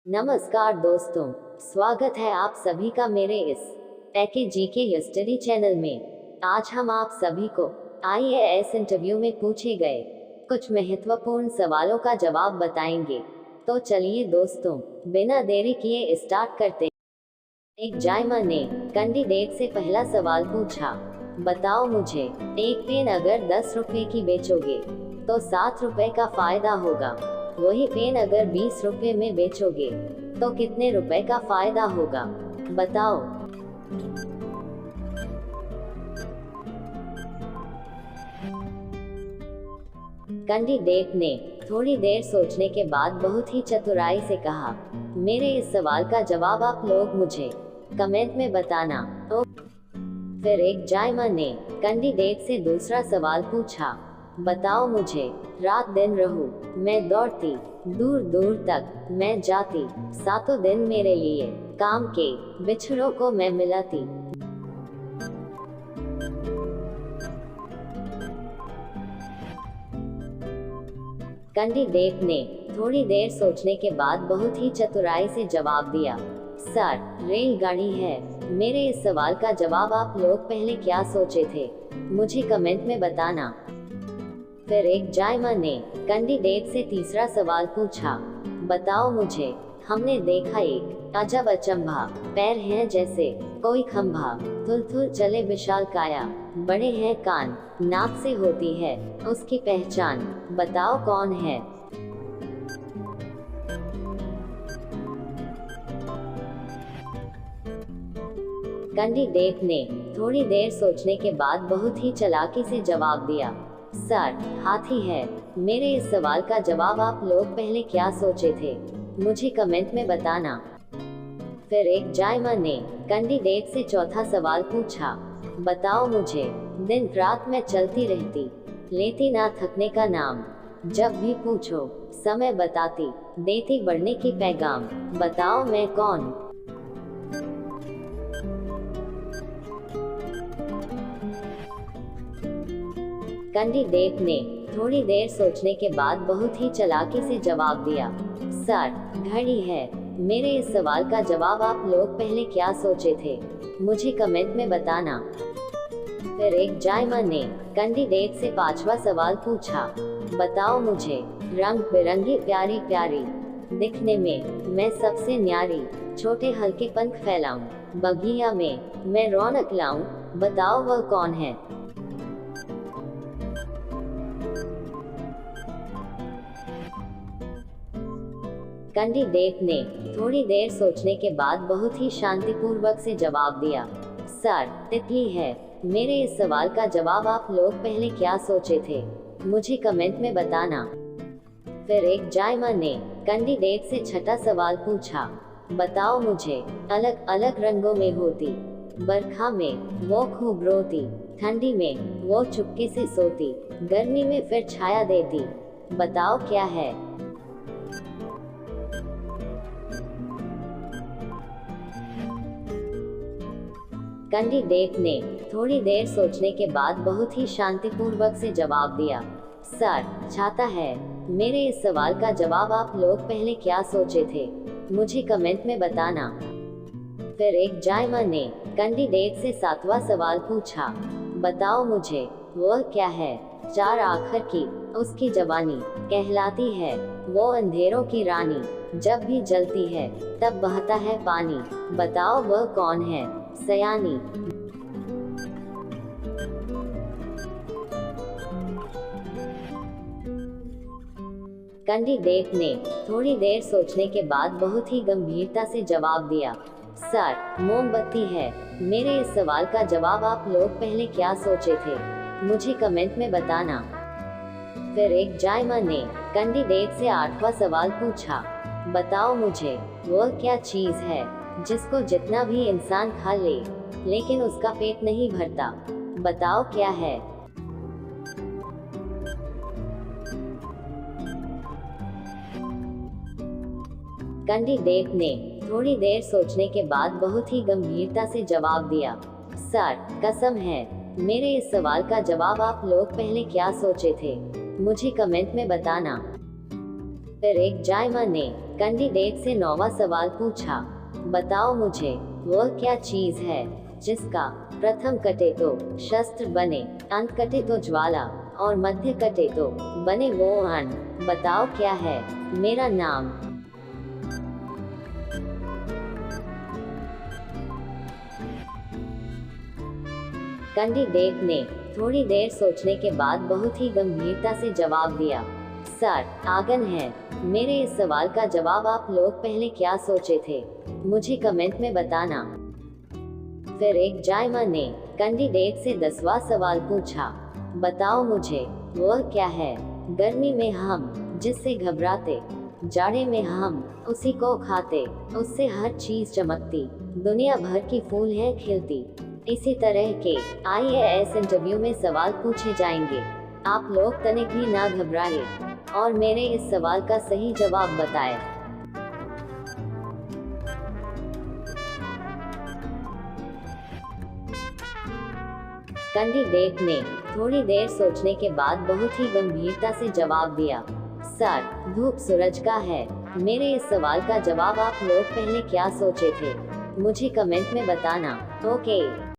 नमस्कार दोस्तों, स्वागत है आप सभी का मेरे इस पैके जीके हिस्ट्री चैनल में। आज हम आप सभी को आईएएस इंटरव्यू में पूछे गए कुछ महत्वपूर्ण सवालों का जवाब बताएंगे। तो चलिए दोस्तों, बिना देरी किए स्टार्ट करते हैं। एक जायमा ने कैंडिडेट से पहला सवाल पूछा, बताओ मुझे, एक पेन अगर 10 रुपए की बेचोगे तो 7 रुपए का फायदा होगा, वही पेन अगर 20 रुपए में बेचोगे तो कितने रुपए का फायदा होगा, बताओ। कैंडिडेट ने थोड़ी देर सोचने के बाद बहुत ही चतुराई से कहा, मेरे इस सवाल का जवाब आप लोग मुझे कमेंट में बताना। तो फिर एक जायमा ने कैंडिडेट से दूसरा सवाल पूछा, बताओ मुझे, रात दिन रहूं मैं दौड़ती, दूर दूर तक मैं जाती, सातों दिन मेरे लिए काम के बिछड़ों को मैं मिलाती। कैंडिडेट ने थोड़ी देर सोचने के बाद बहुत ही चतुराई से जवाब दिया, सर, रेलगाड़ी है। मेरे इस सवाल का जवाब आप लोग पहले क्या सोचे थे, मुझे कमेंट में बताना। फिर एक जायमा ने कैंडिडेट से तीसरा सवाल पूछा, बताओ मुझे, हमने देखा एक अजब अचंभा, पैर हैं जैसे कोई खंभा, थुल थुल चले विशाल काया, बड़े हैं कान, नाक से होती है उसकी पहचान, बताओ कौन है। कैंडिडेट ने थोड़ी देर सोचने के बाद बहुत ही चालाकी से जवाब दिया, सर, हाथी है। मेरे इस सवाल का जवाब आप लोग पहले क्या सोचे थे, मुझे कमेंट में बताना। फिर एक जायमा ने कैंडिडेट से चौथा सवाल पूछा, बताओ मुझे, दिन रात मैं चलती रहती, लेती ना थकने का नाम, जब भी पूछो समय बताती, देती बढ़ने की पैगाम, बताओ मैं कौन। कैंडिडेट ने थोड़ी देर सोचने के बाद बहुत ही चालाकी से जवाब दिया, सर, घड़ी है। मेरे इस सवाल का जवाब आप लोग पहले क्या सोचे थे, मुझे कमेंट में बताना। फिर एक जायमा ने कैंडिडेट से पांचवा सवाल पूछा, बताओ मुझे, रंग बिरंगी प्यारी प्यारी, दिखने में मैं सबसे न्यारी, छोटे हल्के पंख फैलाऊं, बगिया में मैं रौनक लाऊं, बताओ वह कौन है। कैंडिडेट ने थोड़ी देर सोचने के बाद बहुत ही शांतिपूर्वक से जवाब दिया, सर, तितली है। मेरे इस सवाल का जवाब आप लोग पहले क्या सोचे थे, मुझे कमेंट में बताना। फिर एक जायमा ने कैंडिडेट से छठा सवाल पूछा, बताओ मुझे, अलग अलग रंगों में होती, बरखा में वो खूब रोती, ठंडी में वो चुपके से सोती, गर्मी में फिर छाया देती, बताओ क्या है। कैंडिडेट ने थोड़ी देर सोचने के बाद बहुत ही शांतिपूर्वक से जवाब दिया, सर, छाता है। मेरे इस सवाल का जवाब आप लोग पहले क्या सोचे थे, मुझे कमेंट में बताना। फिर एक जायमा ने कैंडिडेट से सातवां सवाल पूछा, बताओ मुझे, वह क्या है, चार आखर की उसकी जवानी, कहलाती है वो अंधेरों की रानी, जब भी जलती है तब बहता है पानी, बताओ वह कौन है, सयानी। कैंडिडेट ने थोड़ी देर सोचने के बाद बहुत ही गंभीरता से जवाब दिया, सर, मोमबत्ती है। मेरे इस सवाल का जवाब आप लोग पहले क्या सोचे थे, मुझे कमेंट में बताना। फिर एक जायमा ने कैंडिडेट से आठवां सवाल पूछा, बताओ मुझे, वह क्या चीज है जिसको जितना भी इंसान खा ले लेकिन उसका पेट नहीं भरता, बताओ क्या है। कैंडिडेट ने थोड़ी देर सोचने के बाद बहुत ही गंभीरता से जवाब दिया, सर, कसम है। मेरे इस सवाल का जवाब आप लोग पहले क्या सोचे थे, मुझे कमेंट में बताना। फिर एक जायमा ने कैंडिडेट से 9वां सवाल पूछा, बताओ मुझे वह क्या चीज है जिसका प्रथम कटे तो शस्त्र बने, अंत कटे तो ज्वाला और मध्य कटे तो बने वो अन्न। बताओ क्या है मेरा नाम। कैंडिडेट ने थोड़ी देर सोचने के बाद बहुत ही गंभीरता से जवाब दिया, सर, आगन है। मेरे इस सवाल का जवाब आप लोग पहले क्या सोचे थे, मुझे कमेंट में बताना। फिर एक जायमा ने कैंडिडेट से 10वां सवाल पूछा, बताओ मुझे वह क्या है गर्मी में हम जिससे घबराते, जाड़े में हम उसी को खाते, उससे हर चीज चमकती, दुनिया भर की फूल है खिलती। इसी तरह के IAS इंटरव्यू में सवाल पूछे जाएंगे। आप लोग तनिक भी ना घबराए और मेरे इस सवाल का सही जवाब बताएं। कैंडिडेट ने थोड़ी देर सोचने के बाद बहुत ही गंभीरता से जवाब दिया, सर, धूप सूरज का है। मेरे इस सवाल का जवाब आप लोग पहले क्या सोचे थे, मुझे कमेंट में बताना। ओके।